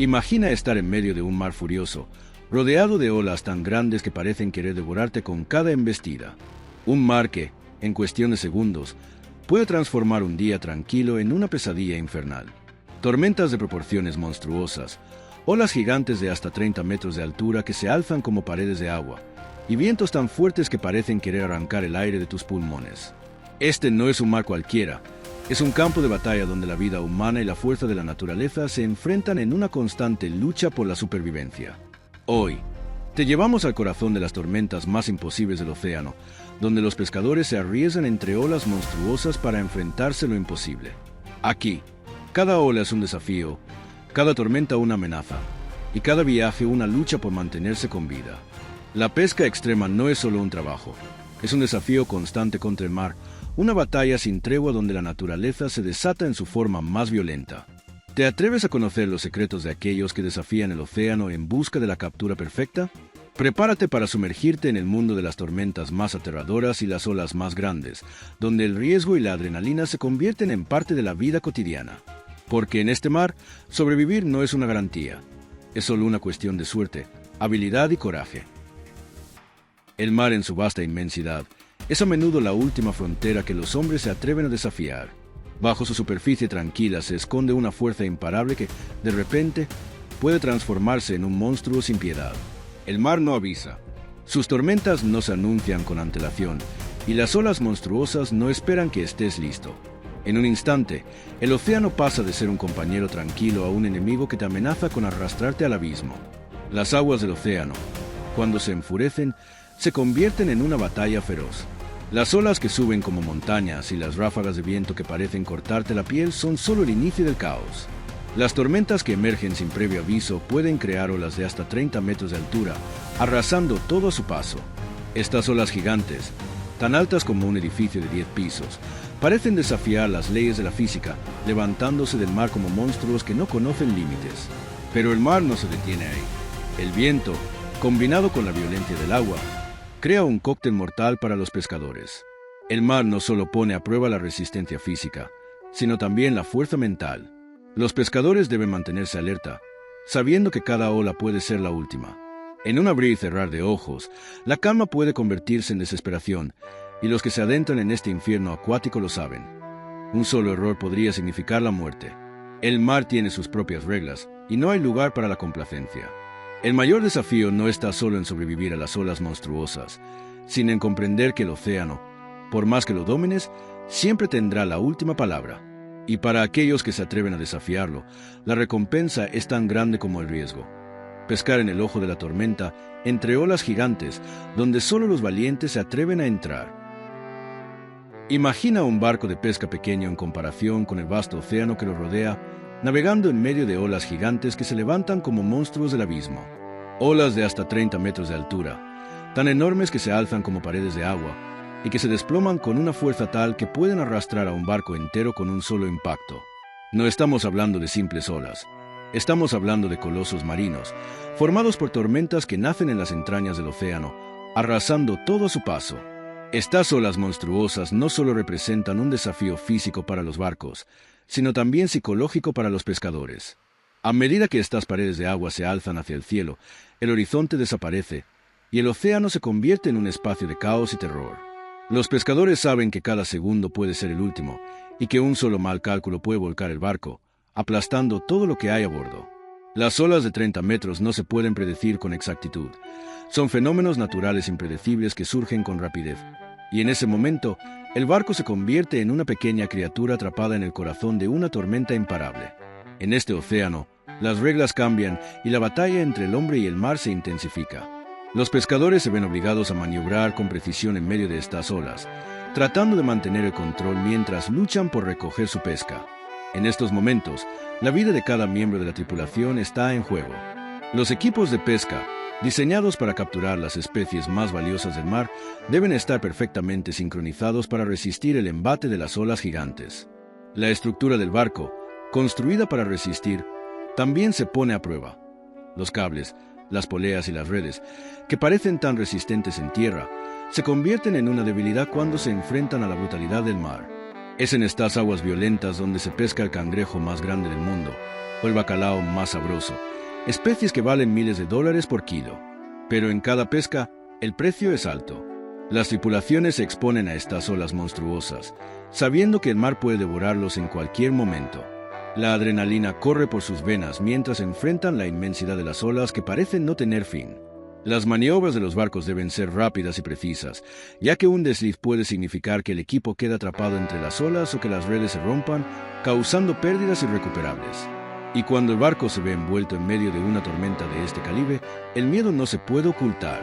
Imagina estar en medio de un mar furioso, rodeado de olas tan grandes que parecen querer devorarte con cada embestida. Un mar que, en cuestión de segundos, puede transformar un día tranquilo en una pesadilla infernal. Tormentas de proporciones monstruosas, olas gigantes de hasta 30 metros de altura que se alzan como paredes de agua, y vientos tan fuertes que parecen querer arrancar el aire de tus pulmones. Este no es un mar cualquiera, es un campo de batalla donde la vida humana y la fuerza de la naturaleza se enfrentan en una constante lucha por la supervivencia. Hoy, te llevamos al corazón de las tormentas más imposibles del océano, donde los pescadores se arriesgan entre olas monstruosas para enfrentarse lo imposible. Aquí, cada ola es un desafío, cada tormenta una amenaza, y cada viaje una lucha por mantenerse con vida. La pesca extrema no es solo un trabajo, es un desafío constante contra el mar, una batalla sin tregua donde la naturaleza se desata en su forma más violenta. ¿Te atreves a conocer los secretos de aquellos que desafían el océano en busca de la captura perfecta? Prepárate para sumergirte en el mundo de las tormentas más aterradoras y las olas más grandes, donde el riesgo y la adrenalina se convierten en parte de la vida cotidiana. Porque en este mar, sobrevivir no es una garantía, es solo una cuestión de suerte, habilidad y coraje. El mar en su vasta inmensidad es a menudo la última frontera que los hombres se atreven a desafiar. Bajo su superficie tranquila se esconde una fuerza imparable que, de repente, puede transformarse en un monstruo sin piedad. El mar no avisa. Sus tormentas no se anuncian con antelación, y las olas monstruosas no esperan que estés listo. En un instante, el océano pasa de ser un compañero tranquilo a un enemigo que te amenaza con arrastrarte al abismo. Las aguas del océano, cuando se enfurecen, se convierten en una batalla feroz. Las olas que suben como montañas y las ráfagas de viento que parecen cortarte la piel son solo el inicio del caos. Las tormentas que emergen sin previo aviso pueden crear olas de hasta 30 metros de altura, arrasando todo a su paso. Estas olas gigantes, tan altas como un edificio de 10 pisos, parecen desafiar las leyes de la física, levantándose del mar como monstruos que no conocen límites. Pero el mar no se detiene ahí. El viento, combinado con la violencia del agua, crea un cóctel mortal para los pescadores. El mar no solo pone a prueba la resistencia física, sino también la fuerza mental. Los pescadores deben mantenerse alerta, sabiendo que cada ola puede ser la última. En un abrir y cerrar de ojos, la calma puede convertirse en desesperación, y los que se adentran en este infierno acuático lo saben. Un solo error podría significar la muerte. El mar tiene sus propias reglas, y no hay lugar para la complacencia. El mayor desafío no está solo en sobrevivir a las olas monstruosas, sino en comprender que el océano, por más que lo domines, siempre tendrá la última palabra. Y para aquellos que se atreven a desafiarlo, la recompensa es tan grande como el riesgo. Pescar en el ojo de la tormenta, entre olas gigantes, donde solo los valientes se atreven a entrar. Imagina un barco de pesca pequeño en comparación con el vasto océano que lo rodea, navegando en medio de olas gigantes que se levantan como monstruos del abismo. Olas de hasta 30 metros de altura, tan enormes que se alzan como paredes de agua, y que se desploman con una fuerza tal que pueden arrastrar a un barco entero con un solo impacto. No estamos hablando de simples olas, estamos hablando de colosos marinos, formados por tormentas que nacen en las entrañas del océano, arrasando todo a su paso. Estas olas monstruosas no solo representan un desafío físico para los barcos, sino también psicológico para los pescadores. A medida que estas paredes de agua se alzan hacia el cielo, el horizonte desaparece, y el océano se convierte en un espacio de caos y terror. Los pescadores saben que cada segundo puede ser el último, y que un solo mal cálculo puede volcar el barco, aplastando todo lo que hay a bordo. Las olas de 30 metros no se pueden predecir con exactitud. Son fenómenos naturales impredecibles que surgen con rapidez, y en ese momento, el barco se convierte en una pequeña criatura atrapada en el corazón de una tormenta imparable. En este océano, las reglas cambian y la batalla entre el hombre y el mar se intensifica. Los pescadores se ven obligados a maniobrar con precisión en medio de estas olas, tratando de mantener el control mientras luchan por recoger su pesca. En estos momentos, la vida de cada miembro de la tripulación está en juego. Los equipos de pesca, diseñados para capturar las especies más valiosas del mar, deben estar perfectamente sincronizados para resistir el embate de las olas gigantes. La estructura del barco, construida para resistir, también se pone a prueba. Los cables, las poleas y las redes, que parecen tan resistentes en tierra, se convierten en una debilidad cuando se enfrentan a la brutalidad del mar. Es en estas aguas violentas donde se pesca el cangrejo más grande del mundo, o el bacalao más sabroso, especies que valen miles de dólares por kilo. Pero en cada pesca, el precio es alto. Las tripulaciones se exponen a estas olas monstruosas, sabiendo que el mar puede devorarlos en cualquier momento. La adrenalina corre por sus venas mientras enfrentan la inmensidad de las olas que parecen no tener fin. Las maniobras de los barcos deben ser rápidas y precisas, ya que un desliz puede significar que el equipo queda atrapado entre las olas o que las redes se rompan, causando pérdidas irrecuperables. Y cuando el barco se ve envuelto en medio de una tormenta de este calibre, el miedo no se puede ocultar.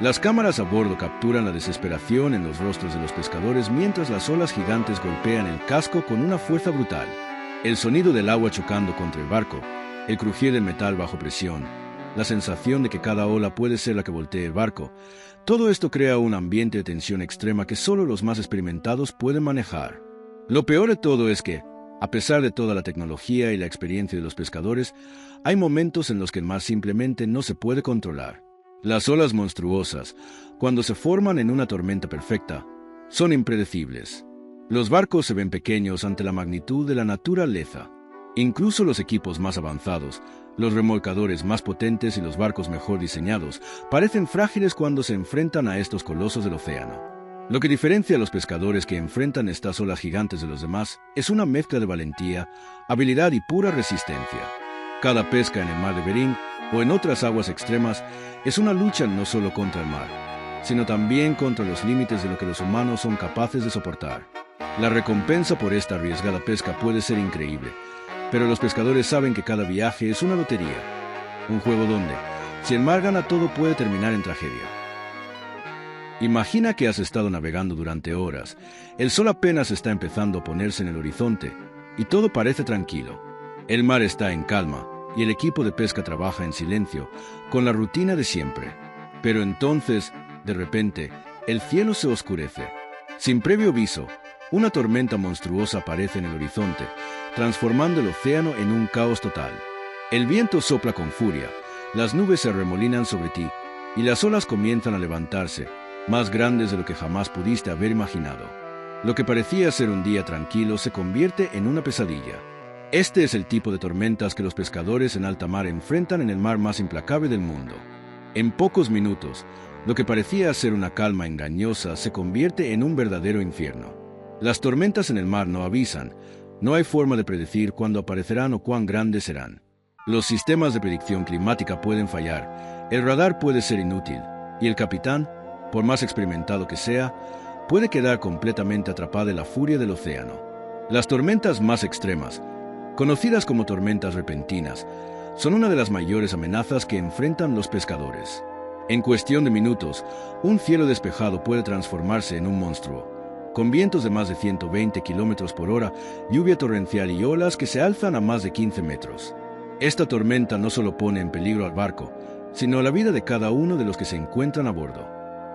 Las cámaras a bordo capturan la desesperación en los rostros de los pescadores mientras las olas gigantes golpean el casco con una fuerza brutal. El sonido del agua chocando contra el barco, el crujir del metal bajo presión, la sensación de que cada ola puede ser la que voltee el barco, todo esto crea un ambiente de tensión extrema que solo los más experimentados pueden manejar. Lo peor de todo es que, a pesar de toda la tecnología y la experiencia de los pescadores, hay momentos en los que el mar simplemente no se puede controlar. Las olas monstruosas, cuando se forman en una tormenta perfecta, son impredecibles. Los barcos se ven pequeños ante la magnitud de la naturaleza. Incluso los equipos más avanzados, los remolcadores más potentes y los barcos mejor diseñados, parecen frágiles cuando se enfrentan a estos colosos del océano. Lo que diferencia a los pescadores que enfrentan estas olas gigantes de los demás es una mezcla de valentía, habilidad y pura resistencia. Cada pesca en el mar de Bering o en otras aguas extremas es una lucha no solo contra el mar, sino también contra los límites de lo que los humanos son capaces de soportar. La recompensa por esta arriesgada pesca puede ser increíble, pero los pescadores saben que cada viaje es una lotería, un juego donde, si el mar gana todo, puede terminar en tragedia. Imagina que has estado navegando durante horas, el sol apenas está empezando a ponerse en el horizonte y todo parece tranquilo. El mar está en calma y el equipo de pesca trabaja en silencio, con la rutina de siempre. Pero entonces, de repente, el cielo se oscurece. Sin previo aviso, una tormenta monstruosa aparece en el horizonte, transformando el océano en un caos total. El viento sopla con furia, las nubes se arremolinan sobre ti y las olas comienzan a levantarse, más grandes de lo que jamás pudiste haber imaginado. Lo que parecía ser un día tranquilo se convierte en una pesadilla. Este es el tipo de tormentas que los pescadores en alta mar enfrentan en el mar más implacable del mundo. En pocos minutos, lo que parecía ser una calma engañosa se convierte en un verdadero infierno. Las tormentas en el mar no avisan, no hay forma de predecir cuándo aparecerán o cuán grandes serán. Los sistemas de predicción climática pueden fallar, el radar puede ser inútil, y el capitán, por más experimentado que sea, puede quedar completamente atrapado en la furia del océano. Las tormentas más extremas, conocidas como tormentas repentinas, son una de las mayores amenazas que enfrentan los pescadores. En cuestión de minutos, un cielo despejado puede transformarse en un monstruo, con vientos de más de 120 km por hora, lluvia torrencial y olas que se alzan a más de 15 metros. Esta tormenta no solo pone en peligro al barco, sino la vida de cada uno de los que se encuentran a bordo.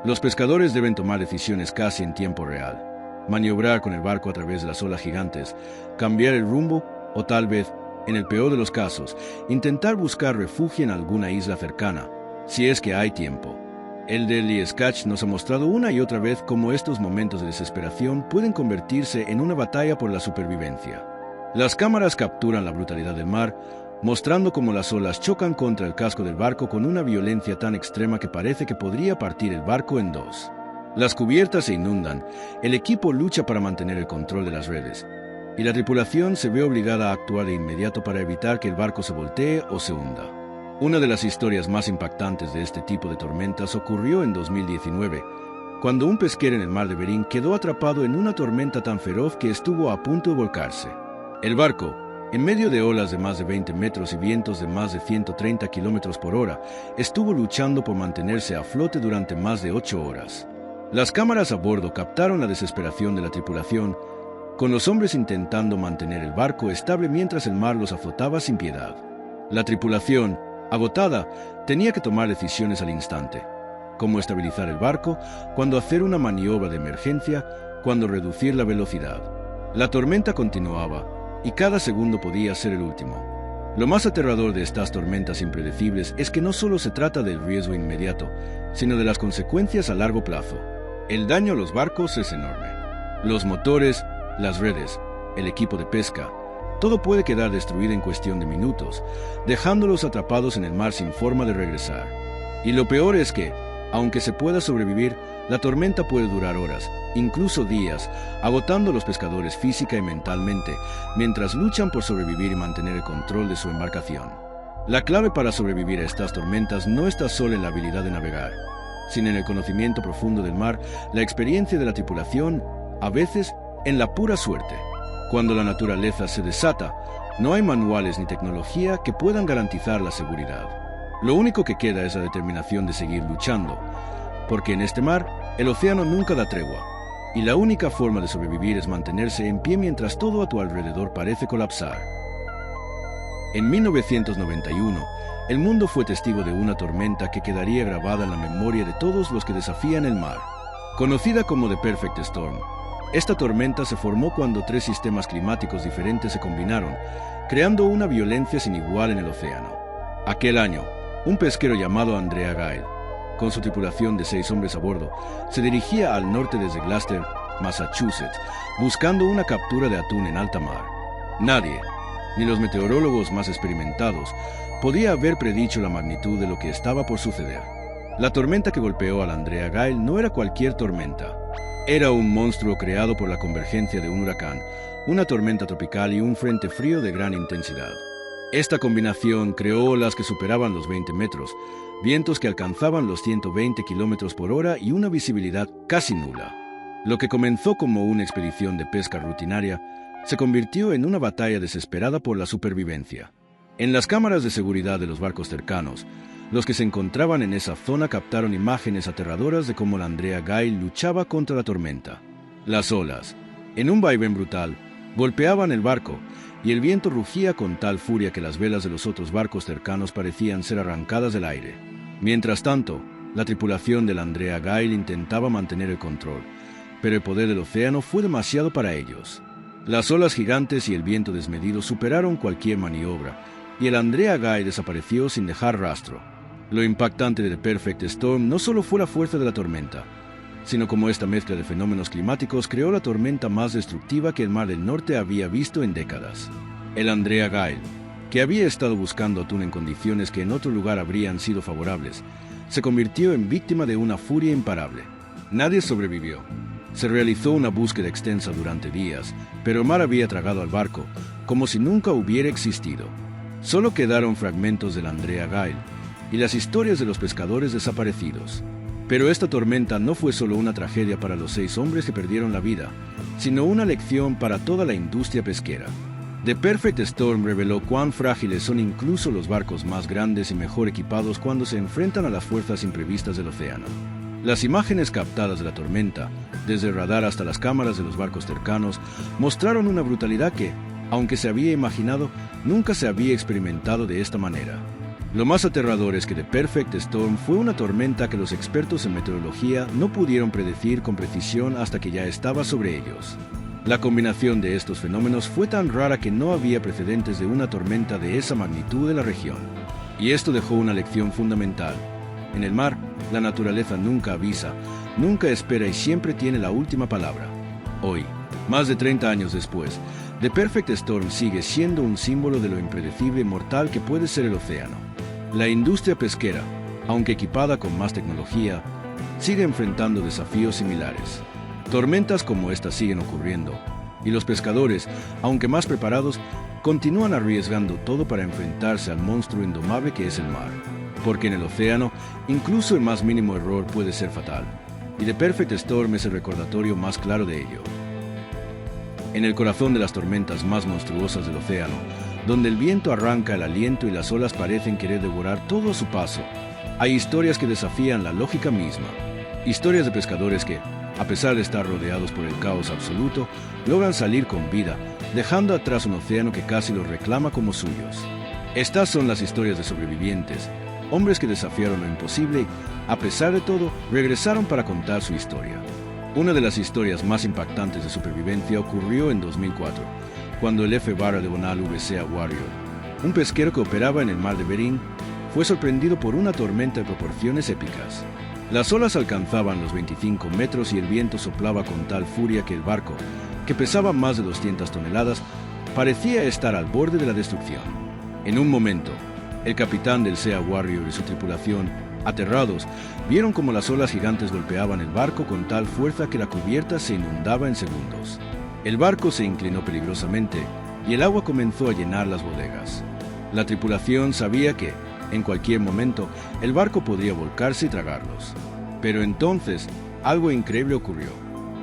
Los pescadores deben tomar decisiones casi en tiempo real, maniobrar con el barco a través de las olas gigantes, cambiar el rumbo o tal vez, en el peor de los casos, intentar buscar refugio en alguna isla cercana, si es que hay tiempo. El Deadly Catch nos ha mostrado una y otra vez cómo estos momentos de desesperación pueden convertirse en una batalla por la supervivencia. Las cámaras capturan la brutalidad del mar, mostrando cómo las olas chocan contra el casco del barco con una violencia tan extrema que parece que podría partir el barco en dos. Las cubiertas se inundan, el equipo lucha para mantener el control de las redes, y la tripulación se ve obligada a actuar de inmediato para evitar que el barco se voltee o se hunda. Una de las historias más impactantes de este tipo de tormentas ocurrió en 2019, cuando un pesquero en el mar de Bering quedó atrapado en una tormenta tan feroz que estuvo a punto de volcarse. El barco, en medio de olas de más de 20 metros y vientos de más de 130 km por hora, estuvo luchando por mantenerse a flote durante más de 8 horas. Las cámaras a bordo captaron la desesperación de la tripulación, con los hombres intentando mantener el barco estable mientras el mar los azotaba sin piedad. La tripulación, agotada, tenía que tomar decisiones al instante. Cómo estabilizar el barco, cuándo hacer una maniobra de emergencia, cuándo reducir la velocidad. La tormenta continuaba, y cada segundo podía ser el último. Lo más aterrador de estas tormentas impredecibles es que no solo se trata del riesgo inmediato, sino de las consecuencias a largo plazo. El daño a los barcos es enorme. Los motores, Las redes, el equipo de pesca, todo puede quedar destruido en cuestión de minutos, dejándolos atrapados en el mar sin forma de regresar. Y lo peor es que, aunque se pueda sobrevivir, la tormenta puede durar horas, incluso días, agotando a los pescadores física y mentalmente, mientras luchan por sobrevivir y mantener el control de su embarcación. La clave para sobrevivir a estas tormentas no está solo en la habilidad de navegar, sino en el conocimiento profundo del mar, la experiencia de la tripulación, a veces en la pura suerte. Cuando la naturaleza se desata, no hay manuales ni tecnología que puedan garantizar la seguridad. Lo único que queda es la determinación de seguir luchando, porque en este mar, el océano nunca da tregua, y la única forma de sobrevivir es mantenerse en pie mientras todo a tu alrededor parece colapsar. En 1991, el mundo fue testigo de una tormenta que quedaría grabada en la memoria de todos los que desafían el mar. Conocida como The Perfect Storm, esta tormenta se formó cuando 3 sistemas climáticos diferentes se combinaron, creando una violencia sin igual en el océano. Aquel año, un pesquero llamado Andrea Gail, con su tripulación de 6 hombres a bordo, se dirigía al norte desde Gloucester, Massachusetts, buscando una captura de atún en alta mar. Nadie, ni los meteorólogos más experimentados, podía haber predicho la magnitud de lo que estaba por suceder. La tormenta que golpeó al Andrea Gail no era cualquier tormenta. Era un monstruo creado por la convergencia de un huracán, una tormenta tropical y un frente frío de gran intensidad. Esta combinación creó olas que superaban los 20 metros, vientos que alcanzaban los 120 kilómetros por hora y una visibilidad casi nula. Lo que comenzó como una expedición de pesca rutinaria se convirtió en una batalla desesperada por la supervivencia. En las cámaras de seguridad de los barcos cercanos, los que se encontraban en esa zona captaron imágenes aterradoras de cómo la Andrea Gail luchaba contra la tormenta. Las olas, en un vaivén brutal, golpeaban el barco, y el viento rugía con tal furia que las velas de los otros barcos cercanos parecían ser arrancadas del aire. Mientras tanto, la tripulación de la Andrea Gail intentaba mantener el control, pero el poder del océano fue demasiado para ellos. Las olas gigantes y el viento desmedido superaron cualquier maniobra, y el Andrea Gail desapareció sin dejar rastro. Lo impactante de The Perfect Storm no solo fue la fuerza de la tormenta, sino como esta mezcla de fenómenos climáticos creó la tormenta más destructiva que el Mar del Norte había visto en décadas. El Andrea Gail, que había estado buscando atún en condiciones que en otro lugar habrían sido favorables, se convirtió en víctima de una furia imparable. Nadie sobrevivió. Se realizó una búsqueda extensa durante días, pero el mar había tragado al barco, como si nunca hubiera existido. Solo quedaron fragmentos del Andrea Gail y las historias de los pescadores desaparecidos. Pero esta tormenta no fue solo una tragedia para los 6 hombres que perdieron la vida, sino una lección para toda la industria pesquera. The Perfect Storm reveló cuán frágiles son incluso los barcos más grandes y mejor equipados cuando se enfrentan a las fuerzas imprevistas del océano. Las imágenes captadas de la tormenta, desde el radar hasta las cámaras de los barcos cercanos, mostraron una brutalidad que, aunque se había imaginado, nunca se había experimentado de esta manera. Lo más aterrador es que The Perfect Storm fue una tormenta que los expertos en meteorología no pudieron predecir con precisión hasta que ya estaba sobre ellos. La combinación de estos fenómenos fue tan rara que no había precedentes de una tormenta de esa magnitud en la región. Y esto dejó una lección fundamental. En el mar, la naturaleza nunca avisa, nunca espera y siempre tiene la última palabra. Hoy, más de 30 años después, The Perfect Storm sigue siendo un símbolo de lo impredecible y mortal que puede ser el océano. La industria pesquera, aunque equipada con más tecnología, sigue enfrentando desafíos similares. Tormentas como esta siguen ocurriendo, y los pescadores, aunque más preparados, continúan arriesgando todo para enfrentarse al monstruo indomable que es el mar. Porque en el océano, incluso el más mínimo error puede ser fatal, y The Perfect Storm es el recordatorio más claro de ello. En el corazón de las tormentas más monstruosas del océano, donde el viento arranca el aliento y las olas parecen querer devorar todo a su paso, hay historias que desafían la lógica misma. Historias de pescadores que, a pesar de estar rodeados por el caos absoluto, logran salir con vida, dejando atrás un océano que casi los reclama como suyos. Estas son las historias de sobrevivientes, hombres que desafiaron lo imposible y, a pesar de todo, regresaron para contar su historia. Una de las historias más impactantes de supervivencia ocurrió en 2004, cuando el F. Barra de Bonal VCA Warrior, un pesquero que operaba en el mar de Bering, fue sorprendido por una tormenta de proporciones épicas. Las olas alcanzaban los 25 metros y el viento soplaba con tal furia que el barco, que pesaba más de 200 toneladas, parecía estar al borde de la destrucción. En un momento, el capitán del Sea Warrior y su tripulación, aterrados, vieron cómo las olas gigantes golpeaban el barco con tal fuerza que la cubierta se inundaba en segundos. El barco se inclinó peligrosamente y el agua comenzó a llenar las bodegas. La tripulación sabía que, en cualquier momento, el barco podría volcarse y tragarlos. Pero entonces, algo increíble ocurrió.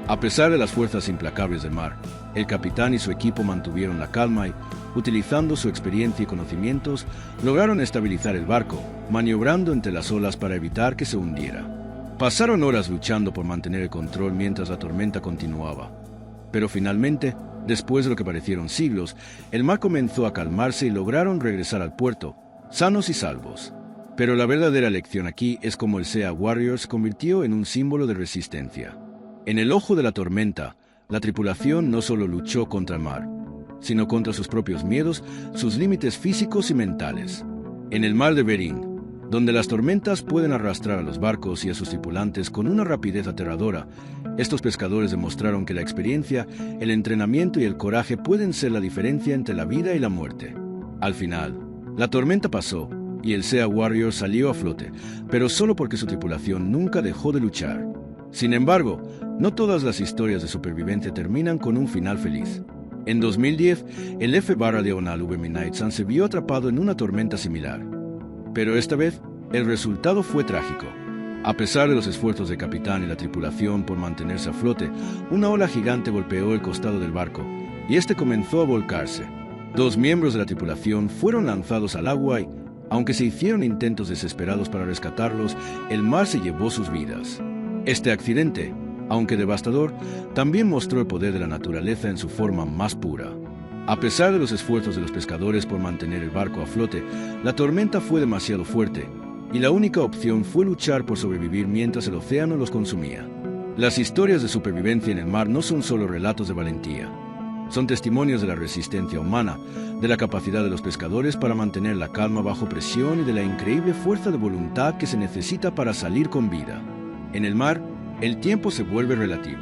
A pesar de las fuerzas implacables del mar, el capitán y su equipo mantuvieron la calma y, utilizando su experiencia y conocimientos, lograron estabilizar el barco, maniobrando entre las olas para evitar que se hundiera. Pasaron horas luchando por mantener el control mientras la tormenta continuaba. Pero finalmente, después de lo que parecieron siglos, el mar comenzó a calmarse y lograron regresar al puerto, sanos y salvos. Pero la verdadera lección aquí es cómo el Sea Warrior se convirtió en un símbolo de resistencia. En el ojo de la tormenta, la tripulación no solo luchó contra el mar, sino contra sus propios miedos, sus límites físicos y mentales. En el mar de Bering, donde las tormentas pueden arrastrar a los barcos y a sus tripulantes con una rapidez aterradora, estos pescadores demostraron que la experiencia, el entrenamiento y el coraje pueden ser la diferencia entre la vida y la muerte. Al final, la tormenta pasó y el Sea Warrior salió a flote, pero solo porque su tripulación nunca dejó de luchar. Sin embargo, no todas las historias de supervivencia terminan con un final feliz. En 2010, el F-Leonal V. Knightson se vio atrapado en una tormenta similar. Pero esta vez, el resultado fue trágico. A pesar de los esfuerzos del capitán y la tripulación por mantenerse a flote, una ola gigante golpeó el costado del barco, y este comenzó a volcarse. 2 miembros de la tripulación fueron lanzados al agua y, aunque se hicieron intentos desesperados para rescatarlos, el mar se llevó sus vidas. Este accidente, aunque devastador, también mostró el poder de la naturaleza en su forma más pura. A pesar de los esfuerzos de los pescadores por mantener el barco a flote, la tormenta fue demasiado fuerte, y la única opción fue luchar por sobrevivir mientras el océano los consumía. Las historias de supervivencia en el mar no son solo relatos de valentía. Son testimonios de la resistencia humana, de la capacidad de los pescadores para mantener la calma bajo presión y de la increíble fuerza de voluntad que se necesita para salir con vida. En el mar, el tiempo se vuelve relativo.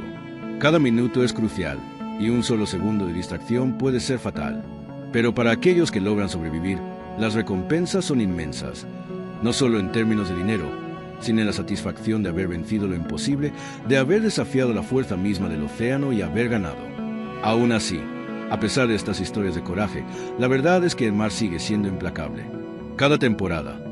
Cada minuto es crucial, y un solo segundo de distracción puede ser fatal. Pero para aquellos que logran sobrevivir, las recompensas son inmensas, no solo en términos de dinero, sino en la satisfacción de haber vencido lo imposible, de haber desafiado la fuerza misma del océano y haber ganado. Aún así, a pesar de estas historias de coraje, la verdad es que el mar sigue siendo implacable. Cada temporada,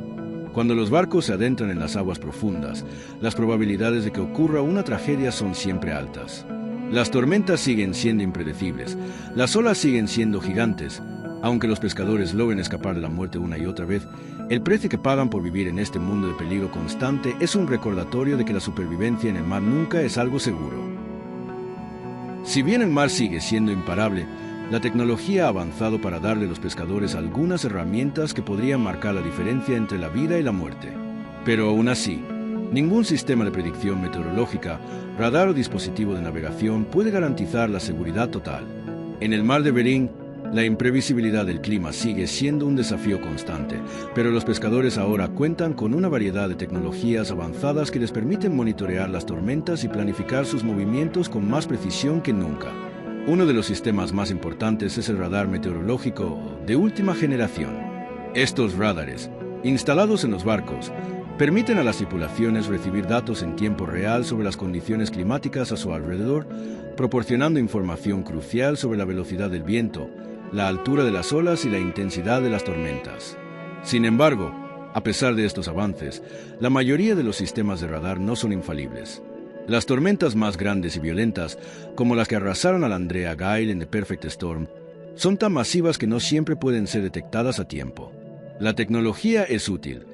cuando los barcos se adentran en las aguas profundas, las probabilidades de que ocurra una tragedia son siempre altas. Las tormentas siguen siendo impredecibles, las olas siguen siendo gigantes. Aunque los pescadores logren escapar de la muerte una y otra vez, el precio que pagan por vivir en este mundo de peligro constante es un recordatorio de que la supervivencia en el mar nunca es algo seguro. Si bien el mar sigue siendo imparable, la tecnología ha avanzado para darle a los pescadores algunas herramientas que podrían marcar la diferencia entre la vida y la muerte. Pero aún así, ningún sistema de predicción meteorológica, radar o dispositivo de navegación puede garantizar la seguridad total. En el mar de Bering, la imprevisibilidad del clima sigue siendo un desafío constante, pero los pescadores ahora cuentan con una variedad de tecnologías avanzadas que les permiten monitorear las tormentas y planificar sus movimientos con más precisión que nunca. Uno de los sistemas más importantes es el radar meteorológico de última generación. Estos radares, instalados en los barcos, permiten a las tripulaciones recibir datos en tiempo real sobre las condiciones climáticas a su alrededor, proporcionando información crucial sobre la velocidad del viento, la altura de las olas y la intensidad de las tormentas. Sin embargo, a pesar de estos avances, la mayoría de los sistemas de radar no son infalibles. Las tormentas más grandes y violentas, como las que arrasaron al Andrea Gail en The Perfect Storm, son tan masivas que no siempre pueden ser detectadas a tiempo. La tecnología es útil,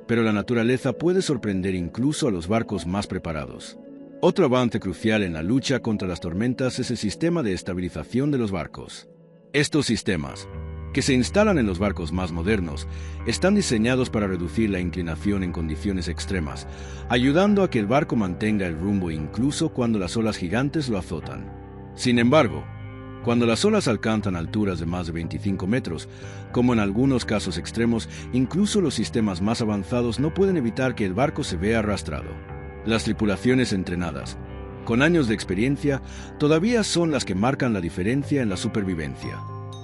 pero la naturaleza puede sorprender incluso a los barcos más preparados. Otro avance crucial en la lucha contra las tormentas es el sistema de estabilización de los barcos. Estos sistemas, que se instalan en los barcos más modernos, están diseñados para reducir la inclinación en condiciones extremas, ayudando a que el barco mantenga el rumbo incluso cuando las olas gigantes lo azotan. Sin embargo, cuando las olas alcanzan alturas de más de 25 metros, como en algunos casos extremos, incluso los sistemas más avanzados no pueden evitar que el barco se vea arrastrado. Las tripulaciones entrenadas, con años de experiencia, todavía son las que marcan la diferencia en la supervivencia.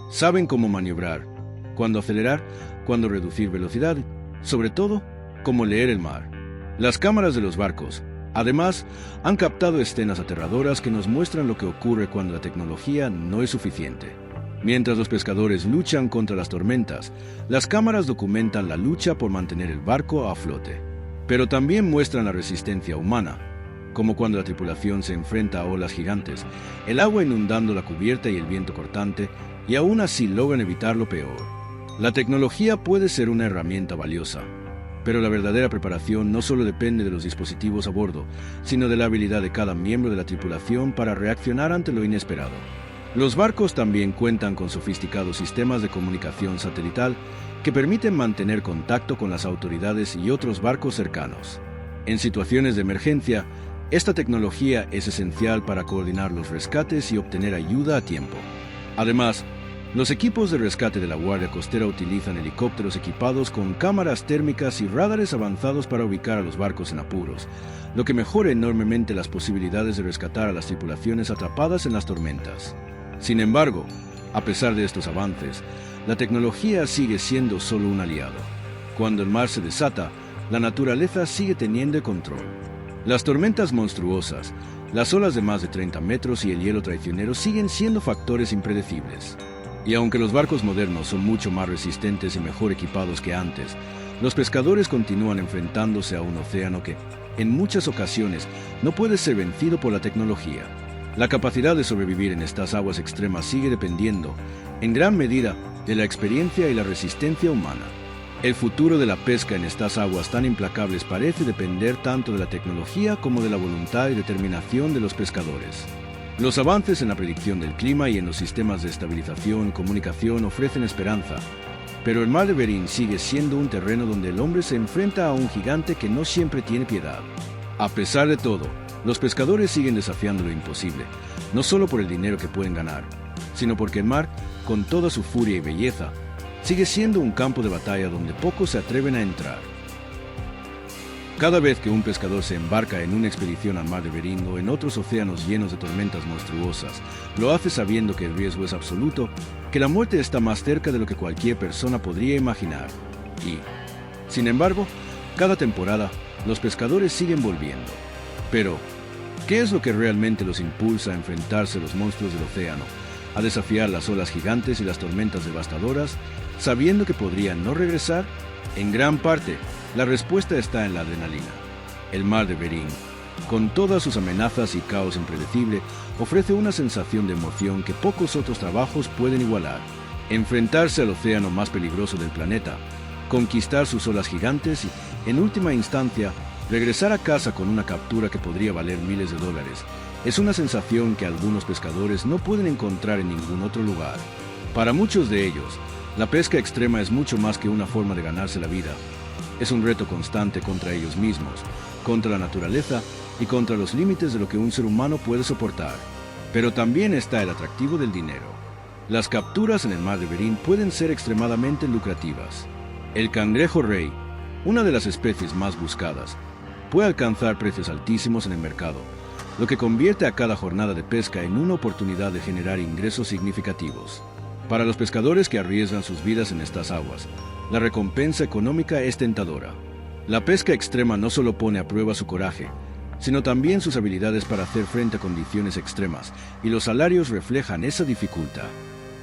Saben cómo maniobrar, cuándo acelerar, cuándo reducir velocidad, sobre todo, cómo leer el mar. Las cámaras de los barcos, además, han captado escenas aterradoras que nos muestran lo que ocurre cuando la tecnología no es suficiente. Mientras los pescadores luchan contra las tormentas, las cámaras documentan la lucha por mantener el barco a flote. Pero también muestran la resistencia humana, como cuando la tripulación se enfrenta a olas gigantes, el agua inundando la cubierta y el viento cortante, y aún así logran evitar lo peor. La tecnología puede ser una herramienta valiosa, pero la verdadera preparación no solo depende de los dispositivos a bordo, sino de la habilidad de cada miembro de la tripulación para reaccionar ante lo inesperado. Los barcos también cuentan con sofisticados sistemas de comunicación satelital que permiten mantener contacto con las autoridades y otros barcos cercanos. En situaciones de emergencia, esta tecnología es esencial para coordinar los rescates y obtener ayuda a tiempo. Además, los equipos de rescate de la Guardia Costera utilizan helicópteros equipados con cámaras térmicas y radares avanzados para ubicar a los barcos en apuros, lo que mejora enormemente las posibilidades de rescatar a las tripulaciones atrapadas en las tormentas. Sin embargo, a pesar de estos avances, la tecnología sigue siendo solo un aliado. Cuando el mar se desata, la naturaleza sigue teniendo el control. Las tormentas monstruosas, las olas de más de 30 metros y el hielo traicionero siguen siendo factores impredecibles. Y aunque los barcos modernos son mucho más resistentes y mejor equipados que antes, los pescadores continúan enfrentándose a un océano que, en muchas ocasiones, no puede ser vencido por la tecnología. La capacidad de sobrevivir en estas aguas extremas sigue dependiendo, en gran medida, de la experiencia y la resistencia humana. El futuro de la pesca en estas aguas tan implacables parece depender tanto de la tecnología como de la voluntad y determinación de los pescadores. Los avances en la predicción del clima y en los sistemas de estabilización y comunicación ofrecen esperanza, pero el mar de Bering sigue siendo un terreno donde el hombre se enfrenta a un gigante que no siempre tiene piedad. A pesar de todo, los pescadores siguen desafiando lo imposible, no solo por el dinero que pueden ganar, sino porque el mar, con toda su furia y belleza, sigue siendo un campo de batalla donde pocos se atreven a entrar. Cada vez que un pescador se embarca en una expedición al mar de Bering o en otros océanos llenos de tormentas monstruosas, lo hace sabiendo que el riesgo es absoluto, que la muerte está más cerca de lo que cualquier persona podría imaginar. Y, sin embargo, cada temporada, los pescadores siguen volviendo. Pero, ¿qué es lo que realmente los impulsa a enfrentarse a los monstruos del océano, a desafiar las olas gigantes y las tormentas devastadoras, sabiendo que podrían no regresar? En gran parte, la respuesta está en la adrenalina. El mar de Bering, con todas sus amenazas y caos impredecible, ofrece una sensación de emoción que pocos otros trabajos pueden igualar. Enfrentarse al océano más peligroso del planeta, conquistar sus olas gigantes y, en última instancia, regresar a casa con una captura que podría valer miles de dólares, es una sensación que algunos pescadores no pueden encontrar en ningún otro lugar. Para muchos de ellos, la pesca extrema es mucho más que una forma de ganarse la vida. Es un reto constante contra ellos mismos, contra la naturaleza y contra los límites de lo que un ser humano puede soportar. Pero también está el atractivo del dinero. Las capturas en el mar de Bering pueden ser extremadamente lucrativas. El cangrejo rey, una de las especies más buscadas, puede alcanzar precios altísimos en el mercado, lo que convierte a cada jornada de pesca en una oportunidad de generar ingresos significativos. Para los pescadores que arriesgan sus vidas en estas aguas, la recompensa económica es tentadora. La pesca extrema no solo pone a prueba su coraje, sino también sus habilidades para hacer frente a condiciones extremas, y los salarios reflejan esa dificultad.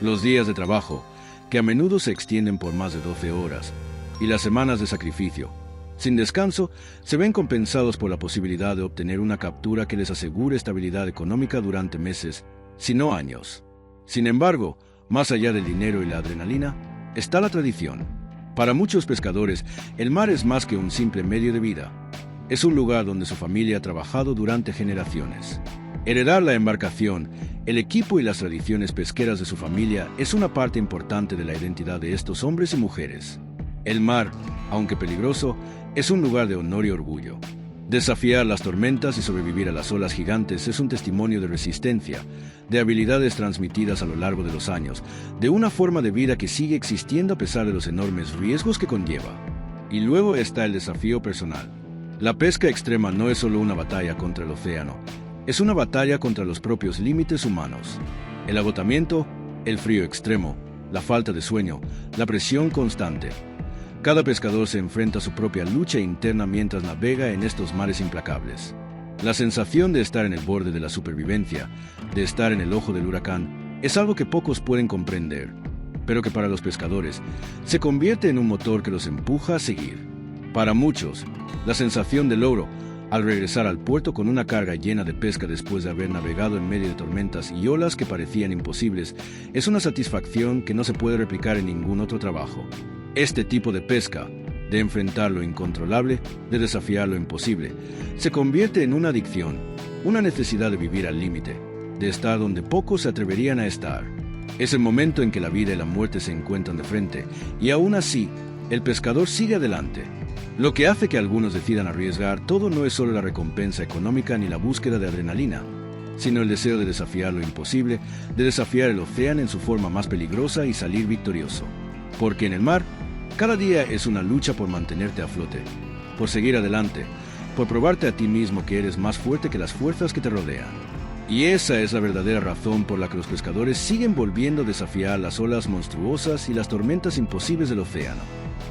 Los días de trabajo, que a menudo se extienden por más de 12 horas, y las semanas de sacrificio, sin descanso, se ven compensados por la posibilidad de obtener una captura que les asegure estabilidad económica durante meses, si no años. Sin embargo, más allá del dinero y la adrenalina, está la tradición. Para muchos pescadores, el mar es más que un simple medio de vida. Es un lugar donde su familia ha trabajado durante generaciones. Heredar la embarcación, el equipo y las tradiciones pesqueras de su familia es una parte importante de la identidad de estos hombres y mujeres. El mar, aunque peligroso, es un lugar de honor y orgullo. Desafiar las tormentas y sobrevivir a las olas gigantes es un testimonio de resistencia, de habilidades transmitidas a lo largo de los años, de una forma de vida que sigue existiendo a pesar de los enormes riesgos que conlleva. Y luego está el desafío personal. La pesca extrema no es solo una batalla contra el océano, es una batalla contra los propios límites humanos. El agotamiento, el frío extremo, la falta de sueño, la presión constante. Cada pescador se enfrenta a su propia lucha interna mientras navega en estos mares implacables. La sensación de estar en el borde de la supervivencia, de estar en el ojo del huracán, es algo que pocos pueden comprender, pero que para los pescadores se convierte en un motor que los empuja a seguir. Para muchos, la sensación de logro al regresar al puerto con una carga llena de pesca después de haber navegado en medio de tormentas y olas que parecían imposibles es una satisfacción que no se puede replicar en ningún otro trabajo. Este tipo de pesca, de enfrentar lo incontrolable, de desafiar lo imposible, se convierte en una adicción, una necesidad de vivir al límite, de estar donde pocos se atreverían a estar. Es el momento en que la vida y la muerte se encuentran de frente, y aún así, el pescador sigue adelante. Lo que hace que algunos decidan arriesgar todo no es solo la recompensa económica ni la búsqueda de adrenalina, sino el deseo de desafiar lo imposible, de desafiar el océano en su forma más peligrosa y salir victorioso. Porque en el mar, cada día es una lucha por mantenerte a flote, por seguir adelante, por probarte a ti mismo que eres más fuerte que las fuerzas que te rodean. Y esa es la verdadera razón por la que los pescadores siguen volviendo a desafiar las olas monstruosas y las tormentas imposibles del océano.